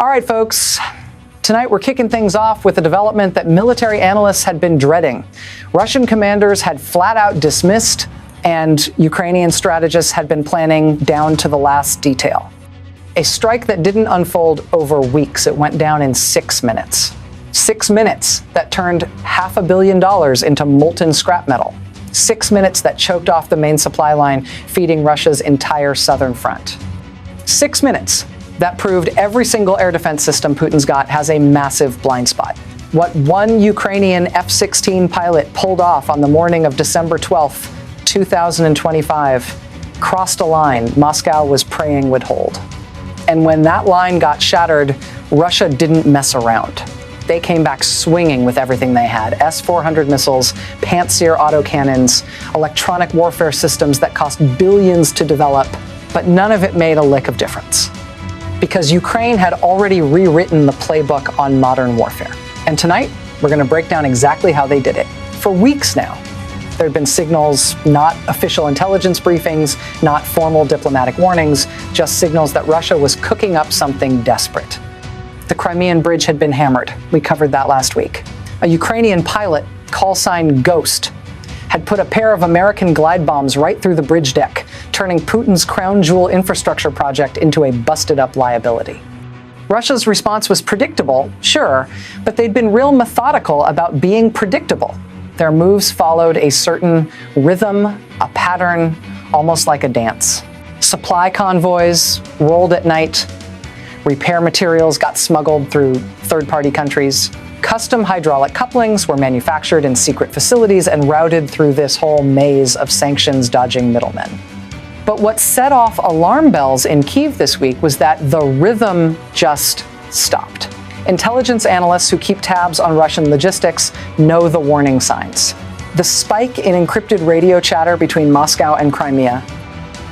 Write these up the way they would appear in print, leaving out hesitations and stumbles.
All right, folks. Tonight, we're kicking things off with a development that military analysts had been dreading. Russian commanders had flat out dismissed, and Ukrainian strategists had been planning down to the last detail. A strike that didn't unfold over weeks. It went down in 6 minutes. 6 minutes that turned $500 million into molten scrap metal. 6 minutes that choked off the main supply line, feeding Russia's entire southern front. 6 minutes that proved every single air defense system Putin's got has a massive blind spot. What one Ukrainian F-16 pilot pulled off on the morning of December 12th, 2025, crossed a line Moscow was praying would hold. And when that line got shattered, Russia didn't mess around. They came back swinging with everything they had. S-400 missiles, Pantsir autocannons, electronic warfare systems that cost billions to develop, but none of it made a lick of difference. Because Ukraine had already rewritten the playbook on modern warfare. And tonight, we're going to break down exactly how they did it. For weeks now, there have been signals, not official intelligence briefings, not formal diplomatic warnings, just signals that Russia was cooking up something desperate. The Crimean Bridge had been hammered. We covered that last week. A Ukrainian pilot, call sign Ghost, had put a pair of American glide bombs right through the bridge deck, turning Putin's crown jewel infrastructure project into a busted-up liability. Russia's response was predictable, sure, but they'd been real methodical about being predictable. Their moves followed a certain rhythm, a pattern, almost like a dance. Supply convoys rolled at night. Repair materials got smuggled through third-party countries. Custom hydraulic couplings were manufactured in secret facilities and routed through this whole maze of sanctions-dodging middlemen. But what set off alarm bells in Kyiv this week was that the rhythm just stopped. Intelligence analysts who keep tabs on Russian logistics know the warning signs. The spike in encrypted radio chatter between Moscow and Crimea,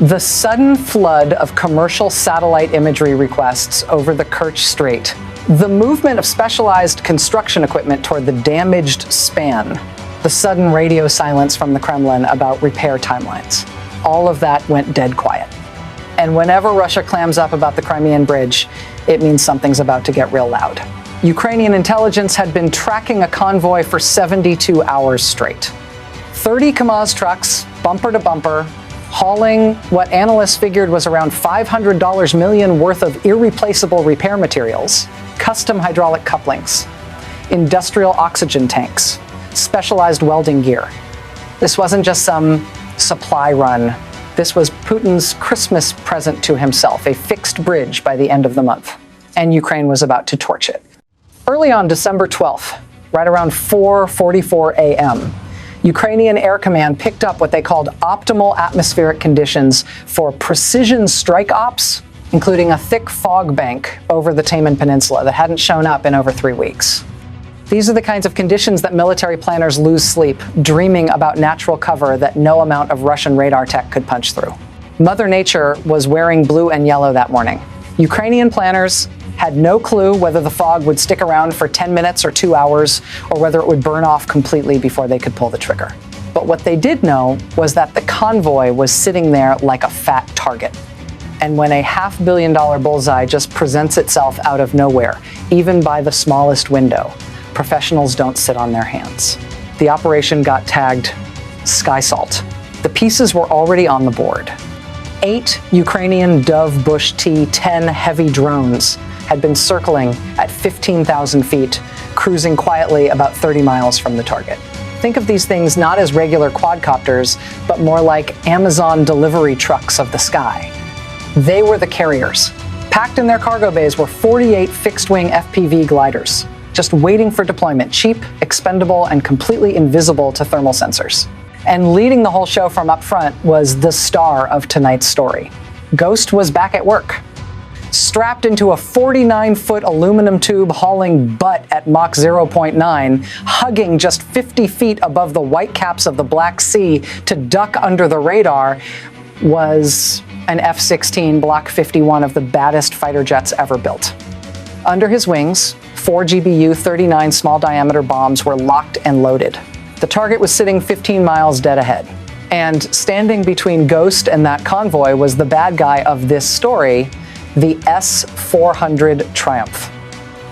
the sudden flood of commercial satellite imagery requests over the Kerch Strait, the movement of specialized construction equipment toward the damaged span, the sudden radio silence from the Kremlin about repair timelines. All of that went dead quiet. And whenever Russia clams up about the Crimean Bridge, it means something's about to get real loud. Ukrainian intelligence had been tracking a convoy for 72 hours straight. 30 Kamaz trucks, bumper to bumper, hauling what analysts figured was around $500 million worth of irreplaceable repair materials, custom hydraulic couplings, industrial oxygen tanks, specialized welding gear. This wasn't just some supply run. This was Putin's Christmas present to himself, a fixed bridge by the end of the month. And Ukraine was about to torch it. Early on December 12th, right around 4:44 a.m., Ukrainian Air Command picked up what they called optimal atmospheric conditions for precision strike ops, including a thick fog bank over the Taman Peninsula that hadn't shown up in over 3 weeks. These are the kinds of conditions that military planners lose sleep, dreaming about natural cover that no amount of Russian radar tech could punch through. Mother Nature was wearing blue and yellow that morning. Ukrainian planners had no clue whether the fog would stick around for 10 minutes or 2 hours, or whether it would burn off completely before they could pull the trigger. But what they did know was that the convoy was sitting there like a fat target. And when a $500 million bullseye just presents itself out of nowhere, even by the smallest window, professionals don't sit on their hands. The operation got tagged Sky Salt. The pieces were already on the board. 8 Ukrainian Dove Bush T-10 heavy drones had been circling at 15,000 feet, cruising quietly about 30 miles from the target. Think of these things not as regular quadcopters, but more like Amazon delivery trucks of the sky. They were the carriers. Packed in their cargo bays were 48 fixed-wing FPV gliders, just waiting for deployment, cheap, expendable, and completely invisible to thermal sensors. And leading the whole show from up front was the star of tonight's story. Ghost was back at work, strapped into a 49-foot aluminum tube hauling butt at Mach 0.9, hugging just 50 feet above the whitecaps of the Black Sea to duck under the radar, was an F-16 Block 51 of the baddest fighter jets ever built. Under his wings, 4 GBU-39 small-diameter bombs were locked and loaded. The target was sitting 15 miles dead ahead. And standing between Ghost and that convoy was the bad guy of this story, the S-400 triumph.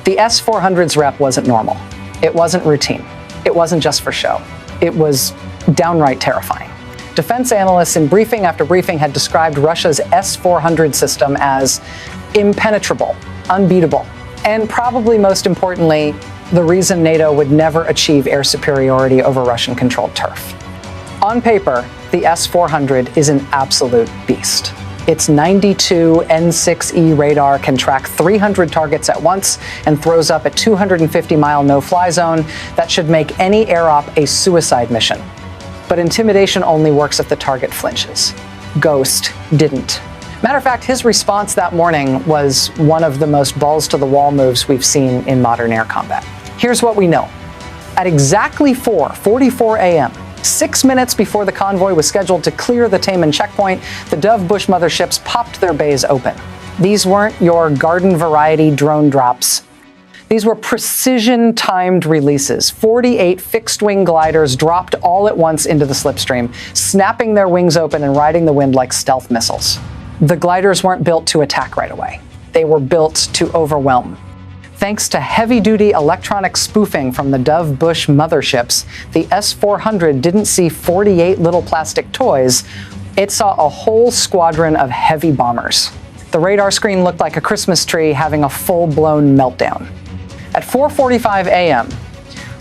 The S-400's rep wasn't normal. It wasn't routine. It wasn't just for show. It was downright terrifying. Defense analysts in briefing after briefing had described Russia's S-400 system as impenetrable, unbeatable, and probably most importantly, the reason NATO would never achieve air superiority over Russian-controlled turf. On paper, the S-400 is an absolute beast. Its 92 N6E radar can track 300 targets at once and throws up a 250-mile no-fly zone that should make any air op a suicide mission. But intimidation only works if the target flinches. Ghost didn't. Matter of fact, his response that morning was one of the most balls-to-the-wall moves we've seen in modern air combat. Here's what we know. At exactly 4:44 a.m., 6 minutes before the convoy was scheduled to clear the Taman checkpoint, the Dove Bush motherships popped their bays open. These weren't your garden-variety drone drops. These were precision-timed releases. 48 fixed-wing gliders dropped all at once into the slipstream, snapping their wings open and riding the wind like stealth missiles. The gliders weren't built to attack right away. They were built to overwhelm. Thanks to heavy-duty electronic spoofing from the Dove Bush motherships, the S-400 didn't see 48 little plastic toys. It saw a whole squadron of heavy bombers. The radar screen looked like a Christmas tree having a full-blown meltdown. At 4:45 a.m.,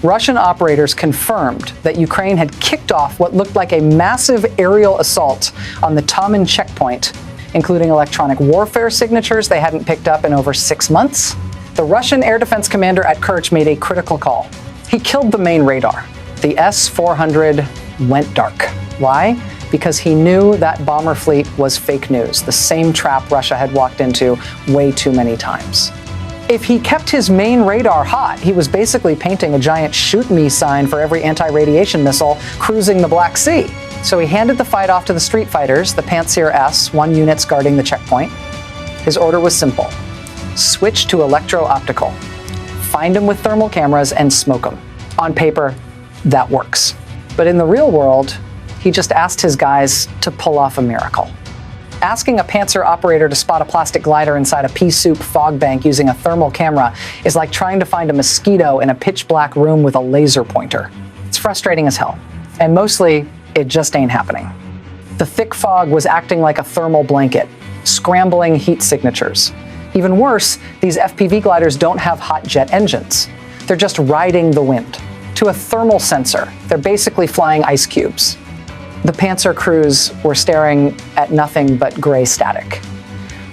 Russian operators confirmed that Ukraine had kicked off what looked like a massive aerial assault on the Taman checkpoint, including electronic warfare signatures they hadn't picked up in over 6 months. The Russian air defense commander at Kerch made a critical call. He killed the main radar. The S-400 went dark. Why? Because he knew that bomber fleet was fake news, the same trap Russia had walked into way too many times. If he kept his main radar hot, he was basically painting a giant shoot me sign for every anti-radiation missile cruising the Black Sea. So he handed the fight off to the street fighters, the Pantsir S, 1 units guarding the checkpoint. His order was simple. Switch to electro-optical. Find them with thermal cameras and smoke them. On paper, that works. But in the real world, he just asked his guys to pull off a miracle. Asking a Pantsir operator to spot a plastic glider inside a pea soup fog bank using a thermal camera is like trying to find a mosquito in a pitch-black room with a laser pointer. It's frustrating as hell. And mostly, it just ain't happening. The thick fog was acting like a thermal blanket, scrambling heat signatures. Even worse, these FPV gliders don't have hot jet engines. They're just riding the wind. To a thermal sensor, they're basically flying ice cubes. The Pantsir crews were staring at nothing but gray static.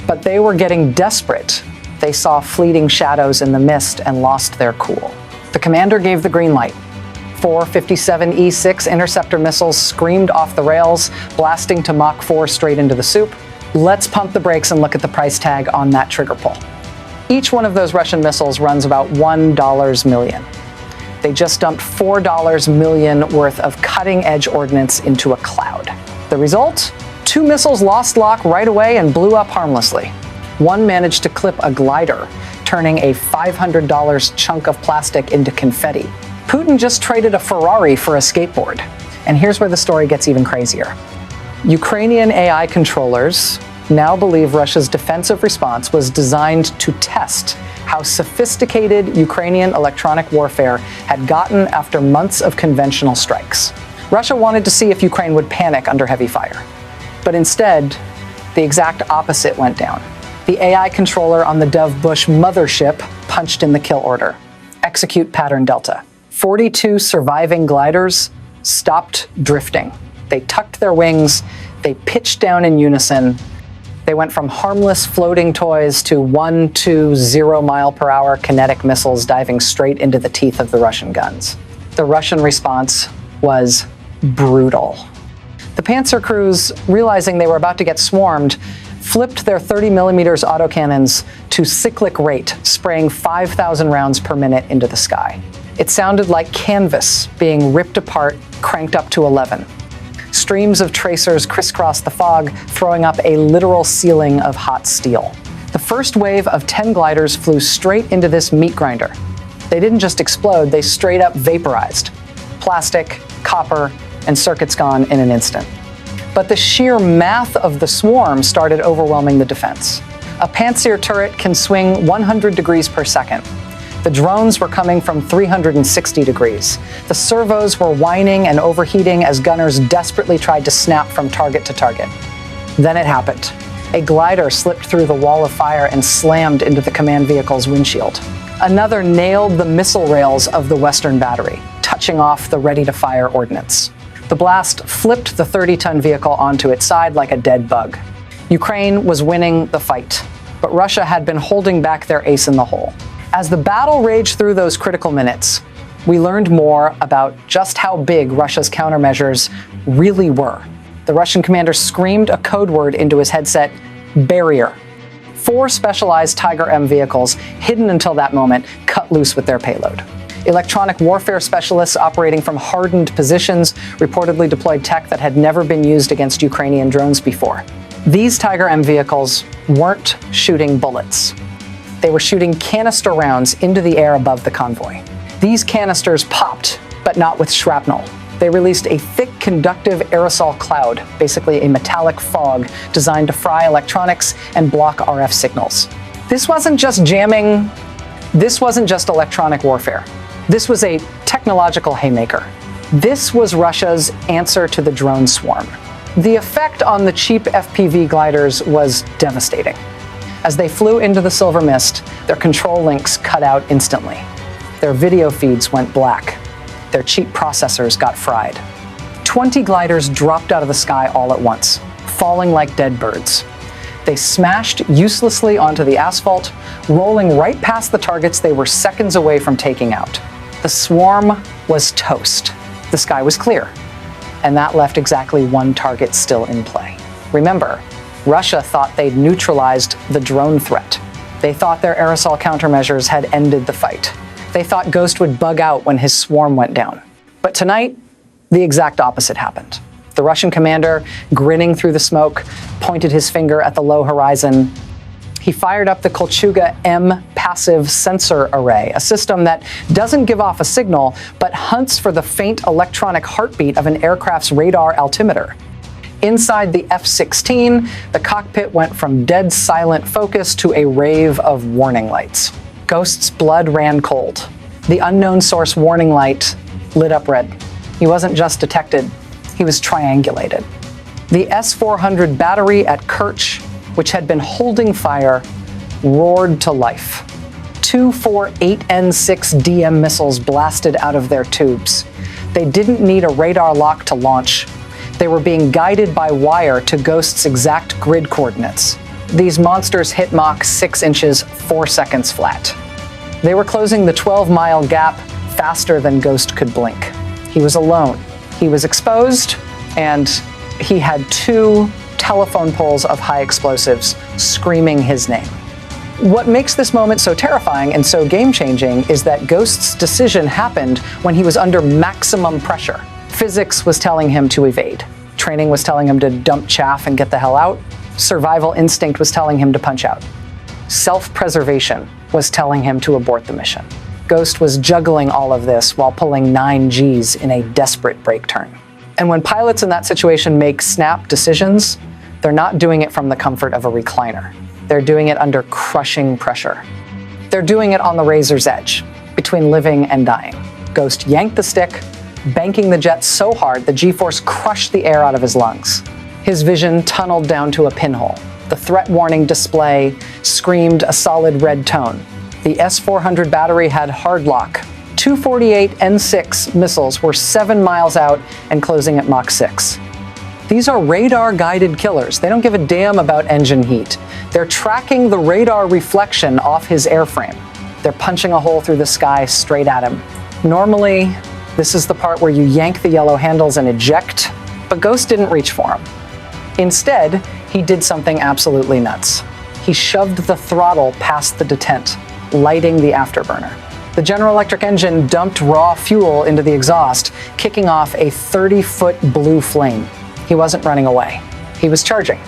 But they were getting desperate. They saw fleeting shadows in the mist and lost their cool. The commander gave the green light. 4 57E6 interceptor missiles screamed off the rails, blasting to Mach 4 straight into the soup. Let's pump the brakes and look at the price tag on that trigger pull. Each one of those Russian missiles runs about $1 million. They just dumped $4 million worth of cutting-edge ordnance into a cloud. The result? 2 missiles lost lock right away and blew up harmlessly. One managed to clip a glider, turning a $500 chunk of plastic into confetti. Putin just traded a Ferrari for a skateboard. And here's where the story gets even crazier. Ukrainian AI controllers now believe Russia's defensive response was designed to test how sophisticated Ukrainian electronic warfare had gotten after months of conventional strikes. Russia wanted to see if Ukraine would panic under heavy fire. But instead, the exact opposite went down. The AI controller on the Dove Bush mothership punched in the kill order. Execute pattern Delta. 42 surviving gliders stopped drifting. They tucked their wings, they pitched down in unison. They went from harmless floating toys to 1 to 0 mile per hour kinetic missiles diving straight into the teeth of the Russian guns. The Russian response was brutal. The Pantsir crews, realizing they were about to get swarmed, flipped their 30 millimeters autocannons to cyclic rate, spraying 5,000 rounds per minute into the sky. It sounded like canvas being ripped apart, cranked up to 11. Streams of tracers crisscrossed the fog, throwing up a literal ceiling of hot steel. The first wave of 10 gliders flew straight into this meat grinder. They didn't just explode, they straight up vaporized. Plastic, copper, and circuits gone in an instant. But the sheer math of the swarm started overwhelming the defense. A Pantsir turret can swing 100 degrees per second. The drones were coming from 360 degrees. The servos were whining and overheating as gunners desperately tried to snap from target to target. Then it happened. A glider slipped through the wall of fire and slammed into the command vehicle's windshield. Another nailed the missile rails of the western battery, touching off the ready-to-fire ordnance. The blast flipped the 30-ton vehicle onto its side like a dead bug. Ukraine was winning the fight, but Russia had been holding back their ace in the hole. As the battle raged through those critical minutes, we learned more about just how big Russia's countermeasures really were. The Russian commander screamed a code word into his headset: barrier. 4 specialized Tiger M vehicles, hidden until that moment, cut loose with their payload. Electronic warfare specialists operating from hardened positions reportedly deployed tech that had never been used against Ukrainian drones before. These Tiger M vehicles weren't shooting bullets. They were shooting canister rounds into the air above the convoy. These canisters popped, but not with shrapnel. They released a thick conductive aerosol cloud, basically a metallic fog designed to fry electronics and block RF signals. This wasn't just jamming. This wasn't just electronic warfare. This was a technological haymaker. This was Russia's answer to the drone swarm. The effect on the cheap FPV gliders was devastating. As they flew into the silver mist, their control links cut out instantly. Their video feeds went black. Their cheap processors got fried. 20 gliders dropped out of the sky all at once, falling like dead birds. They smashed uselessly onto the asphalt, rolling right past the targets they were seconds away from taking out. The swarm was toast. The sky was clear, and that left exactly one target still in play. Remember, Russia thought they'd neutralized the drone threat. They thought their aerosol countermeasures had ended the fight. They thought Ghost would bug out when his swarm went down. But tonight, the exact opposite happened. The Russian commander, grinning through the smoke, pointed his finger at the low horizon. He fired up the Kolchuga M passive sensor array, a system that doesn't give off a signal, but hunts for the faint electronic heartbeat of an aircraft's radar altimeter. Inside the F-16, the cockpit went from dead silent focus to a rave of warning lights. Ghost's blood ran cold. The unknown source warning light lit up red. He wasn't just detected, he was triangulated. The S-400 battery at Kerch, which had been holding fire, roared to life. 2 4-8N6 DM missiles blasted out of their tubes. They didn't need a radar lock to launch. They were being guided by wire to Ghost's exact grid coordinates. These monsters hit Mach 6 inches 4 seconds flat. They were closing the 12-mile gap faster than Ghost could blink. He was alone. He was exposed, and he had 2 telephone poles of high explosives screaming his name. What makes this moment so terrifying and so game-changing is that Ghost's decision happened when he was under maximum pressure. Physics was telling him to evade. Training was telling him to dump chaff and get the hell out. Survival instinct was telling him to punch out. Self-preservation was telling him to abort the mission. Ghost was juggling all of this while pulling 9 Gs in a desperate brake turn. And when pilots in that situation make snap decisions, they're not doing it from the comfort of a recliner. They're doing it under crushing pressure. They're doing it on the razor's edge, between living and dying. Ghost yanked the stick, banking the jet so hard the G-force crushed the air out of his lungs. His vision tunneled down to a pinhole. The threat warning display screamed a solid red tone. The S-400 battery had hard lock. 2 48N6 missiles were 7 miles out and closing at Mach 6. These are radar-guided killers. They don't give a damn about engine heat. They're tracking the radar reflection off his airframe. They're punching a hole through the sky straight at him. Normally, this is the part where you yank the yellow handles and eject, but Ghost didn't reach for him. Instead, he did something absolutely nuts. He shoved the throttle past the detent, lighting the afterburner. The General Electric engine dumped raw fuel into the exhaust, kicking off a 30-foot blue flame. He wasn't running away. He was charging.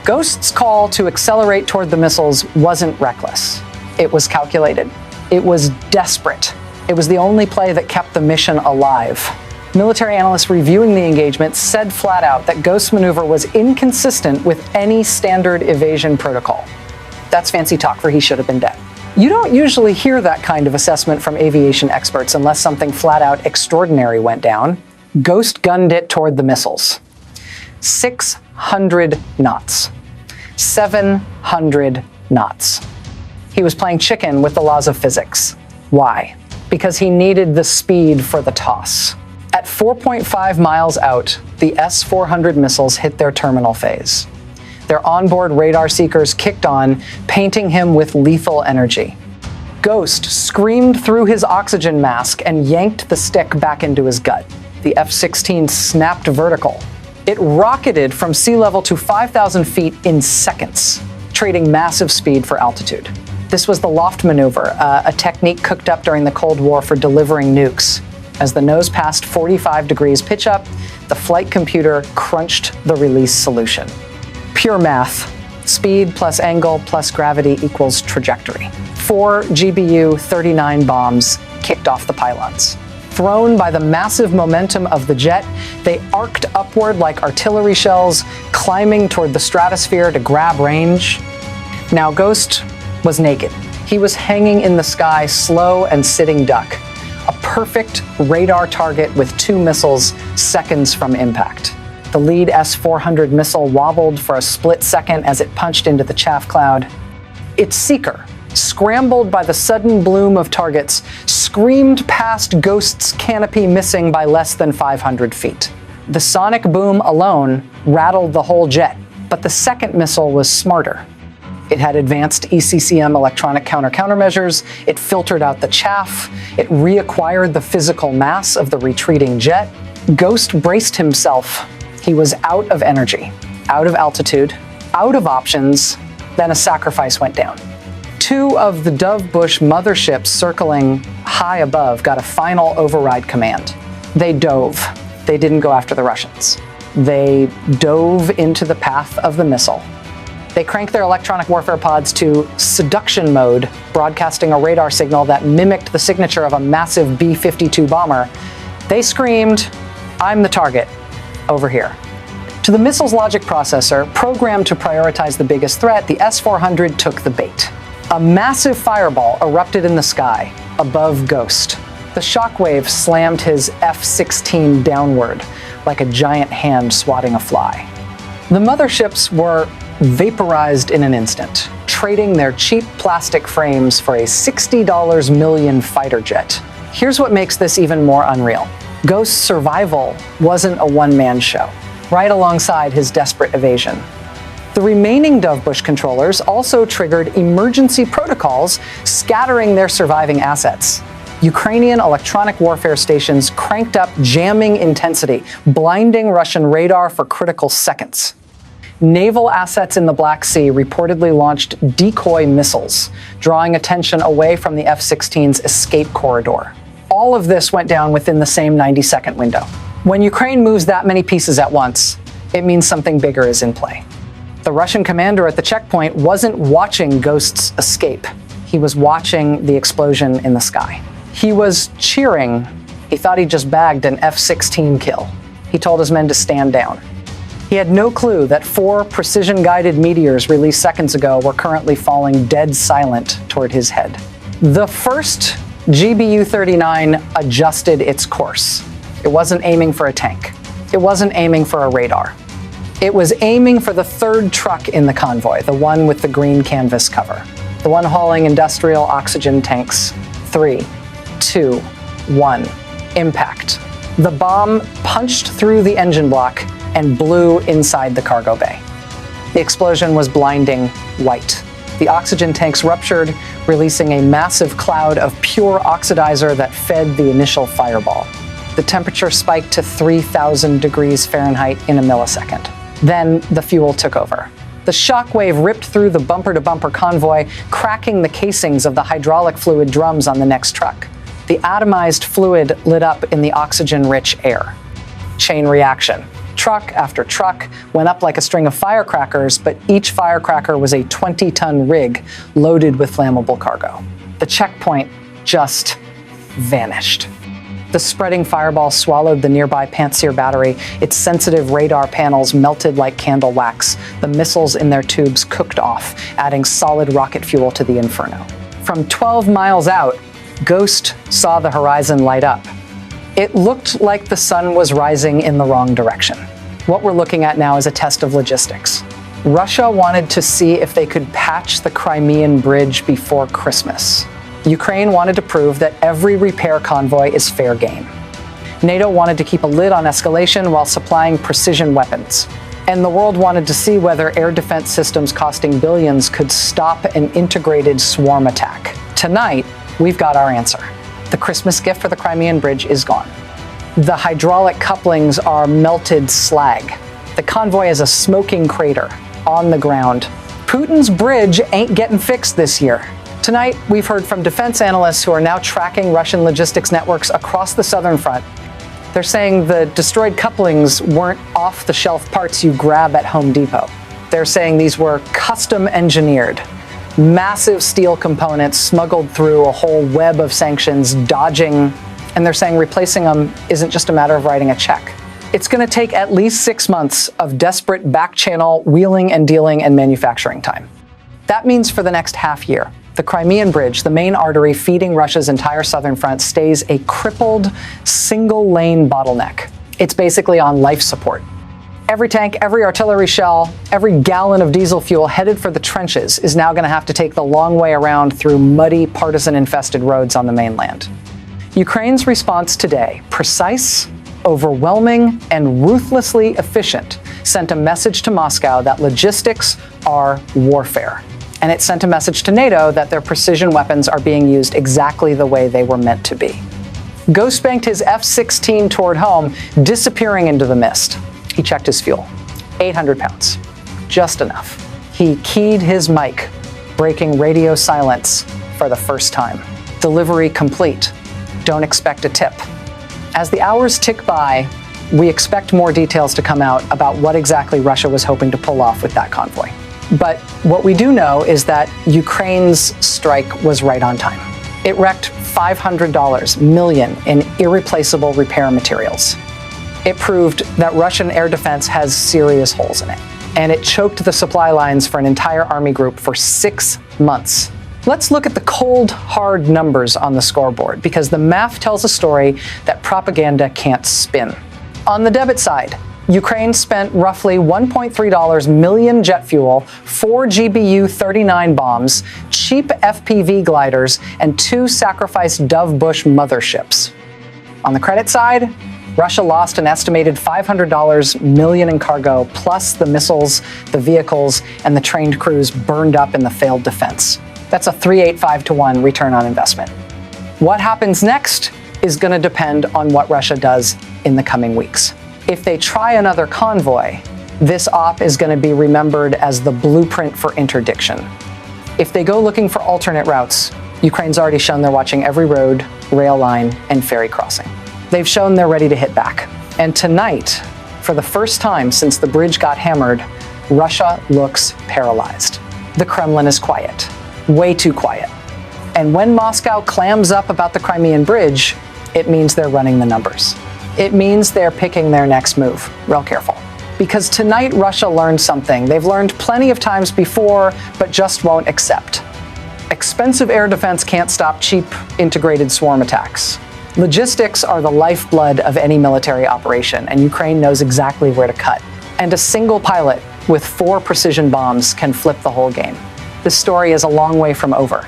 Ghost's call to accelerate toward the missiles wasn't reckless. It was calculated. It was desperate. It was the only play that kept the mission alive. Military analysts reviewing the engagement said flat out that Ghost's maneuver was inconsistent with any standard evasion protocol. That's fancy talk for he should have been dead. You don't usually hear that kind of assessment from aviation experts unless something flat out extraordinary went down. Ghost gunned it toward the missiles. 600 knots. 700 knots. He was playing chicken with the laws of physics. Why? Because he needed the speed for the toss. At 4.5 miles out, the S-400 missiles hit their terminal phase. Their onboard radar seekers kicked on, painting him with lethal energy. Ghost screamed through his oxygen mask and yanked the stick back into his gut. The F-16 snapped vertical. It rocketed from sea level to 5,000 feet in seconds, trading massive speed for altitude. This was the loft maneuver, a technique cooked up during the Cold War for delivering nukes. As the nose passed 45 degrees pitch up, the flight computer crunched the release solution. Pure math. Speed plus angle plus gravity equals trajectory. 4 GBU-39 bombs kicked off the pylons. Thrown by the massive momentum of the jet, they arced upward like artillery shells, climbing toward the stratosphere to grab range. Now Ghost was naked. He was hanging in the sky, slow and sitting duck. A perfect radar target with 2 missiles seconds from impact. The lead S-400 missile wobbled for a split second as it punched into the chaff cloud. Its seeker, scrambled by the sudden bloom of targets, screamed past Ghost's canopy, missing by less than 500 feet. The sonic boom alone rattled the whole jet, but the second missile was smarter. It had advanced ECCM electronic countermeasures, it filtered out the chaff, it reacquired the physical mass of the retreating jet. Ghost braced himself. He was out of energy, out of altitude, out of options. Then a sacrifice went down. 2 of the Dove Bush motherships circling high above got a final override command. They dove. They didn't go after the Russians. They dove into the path of the missile. They cranked their electronic warfare pods to seduction mode, broadcasting a radar signal that mimicked the signature of a massive B-52 bomber. They screamed, "I'm the target, over here." To the missile's logic processor, programmed to prioritize the biggest threat, the S-400 took the bait. A massive fireball erupted in the sky, above Ghost. The shockwave slammed his F-16 downward, like a giant hand swatting a fly. The motherships were vaporized in an instant, trading their cheap plastic frames for a $60 million fighter jet. Here's what makes this even more unreal. Ghost's survival wasn't a one-man show, right alongside his desperate evasion. The remaining Dove Bush controllers also triggered emergency protocols, scattering their surviving assets. Ukrainian electronic warfare stations cranked up jamming intensity, blinding Russian radar for critical seconds. Naval assets in the Black Sea reportedly launched decoy missiles, drawing attention away from the F-16's escape corridor. All of this went down within the same 90-second window. When Ukraine moves that many pieces at once, it means something bigger is in play. The Russian commander at the checkpoint wasn't watching Ghost's escape. He was watching the explosion in the sky. He was cheering. He thought he just bagged an F-16 kill. He told his men to stand down. He had no clue that 4 precision-guided meteors released seconds ago were currently falling dead silent toward his head. The first GBU-39 adjusted its course. It wasn't aiming for a tank. It wasn't aiming for a radar. It was aiming for the 3rd truck in the convoy, the one with the green canvas cover, the one hauling industrial oxygen tanks. 3, 2, 1, impact. The bomb punched through the engine block and blew inside the cargo bay. The explosion was blinding white. The oxygen tanks ruptured, releasing a massive cloud of pure oxidizer that fed the initial fireball. The temperature spiked to 3,000 degrees Fahrenheit in a millisecond. Then the fuel took over. The shockwave ripped through the bumper-to-bumper convoy, cracking the casings of the hydraulic fluid drums on the next truck. The atomized fluid lit up in the oxygen-rich air. Chain reaction. Truck after truck went up like a string of firecrackers, but each firecracker was a 20-ton rig loaded with flammable cargo. The checkpoint just vanished. The spreading fireball swallowed the nearby Pantsir battery. Its sensitive radar panels melted like candle wax. The missiles in their tubes cooked off, adding solid rocket fuel to the inferno. From 12 miles out, Ghost saw the horizon light up. It looked like the sun was rising in the wrong direction. What we're looking at now is a test of logistics. Russia wanted to see if they could patch the Crimean Bridge before Christmas. Ukraine wanted to prove that every repair convoy is fair game. NATO wanted to keep a lid on escalation while supplying precision weapons. And the world wanted to see whether air defense systems costing billions could stop an integrated swarm attack. Tonight, we've got our answer. The Christmas gift for the Crimean Bridge is gone. The hydraulic couplings are melted slag. The convoy is a smoking crater on the ground. Putin's bridge ain't getting fixed this year. Tonight, we've heard from defense analysts who are now tracking Russian logistics networks across the southern front. They're saying the destroyed couplings weren't off-the-shelf parts you grab at Home Depot. They're saying these were custom-engineered, massive steel components smuggled through a whole web of sanctions, dodging, and they're saying replacing them isn't just a matter of writing a check. It's going to take at least 6 months of desperate back-channel wheeling and dealing and manufacturing time. That means for the next half year, the Crimean Bridge, the main artery feeding Russia's entire southern front, stays a crippled, single-lane bottleneck. It's basically on life support. Every tank, every artillery shell, every gallon of diesel fuel headed for the trenches is now going to have to take the long way around through muddy, partisan-infested roads on the mainland. Ukraine's response today, precise, overwhelming, and ruthlessly efficient, sent a message to Moscow that logistics are warfare. And it sent a message to NATO that their precision weapons are being used exactly the way they were meant to be. Ghost banked his F-16 toward home, disappearing into the mist. He checked his fuel. 800 pounds. Just enough. He keyed his mic, breaking radio silence for the first time. Delivery complete. Don't expect a tip. As the hours tick by, we expect more details to come out about what exactly Russia was hoping to pull off with that convoy. But what we do know is that Ukraine's strike was right on time. It wrecked $500 million in irreplaceable repair materials. It proved that Russian air defense has serious holes in it. And it choked the supply lines for an entire army group for 6 months. Let's look at the cold, hard numbers on the scoreboard, because the math tells a story that propaganda can't spin. On the debit side, Ukraine spent roughly $1.3 million jet fuel, 4 GBU-39 bombs, cheap FPV gliders, and 2 sacrificed Dove Bush motherships. On the credit side, Russia lost an estimated $500 million in cargo, plus the missiles, the vehicles, and the trained crews burned up in the failed defense. That's a 3.85-to-1 return on investment. What happens next is going to depend on what Russia does in the coming weeks. If they try another convoy, this op is going to be remembered as the blueprint for interdiction. If they go looking for alternate routes, Ukraine's already shown they're watching every road, rail line, and ferry crossing. They've shown they're ready to hit back. And tonight, for the first time since the bridge got hammered, Russia looks paralyzed. The Kremlin is quiet, way too quiet. And when Moscow clams up about the Crimean Bridge, it means they're running the numbers. It means they're picking their next move. Real careful. Because tonight Russia learned something they've learned plenty of times before, but just won't accept. Expensive air defense can't stop cheap integrated swarm attacks. Logistics are the lifeblood of any military operation, and Ukraine knows exactly where to cut. And a single pilot with 4 precision bombs can flip the whole game. This story is a long way from over.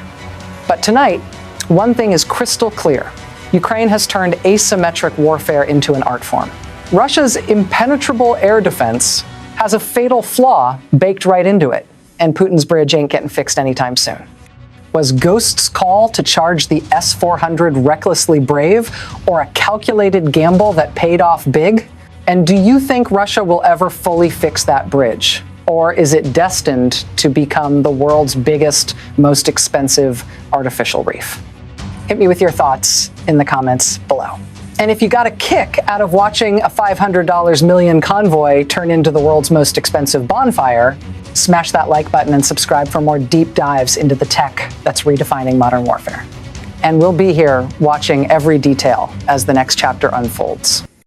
But tonight, one thing is crystal clear. Ukraine has turned asymmetric warfare into an art form. Russia's impenetrable air defense has a fatal flaw baked right into it, and Putin's bridge ain't getting fixed anytime soon. Was Ghost's call to charge the S-400 recklessly brave, or a calculated gamble that paid off big? And do you think Russia will ever fully fix that bridge? Or is it destined to become the world's biggest, most expensive artificial reef? Hit me with your thoughts in the comments below. And if you got a kick out of watching a $500 million convoy turn into the world's most expensive bonfire, smash that like button and subscribe for more deep dives into the tech that's redefining modern warfare. and we'll be here watching every detail as the next chapter unfolds.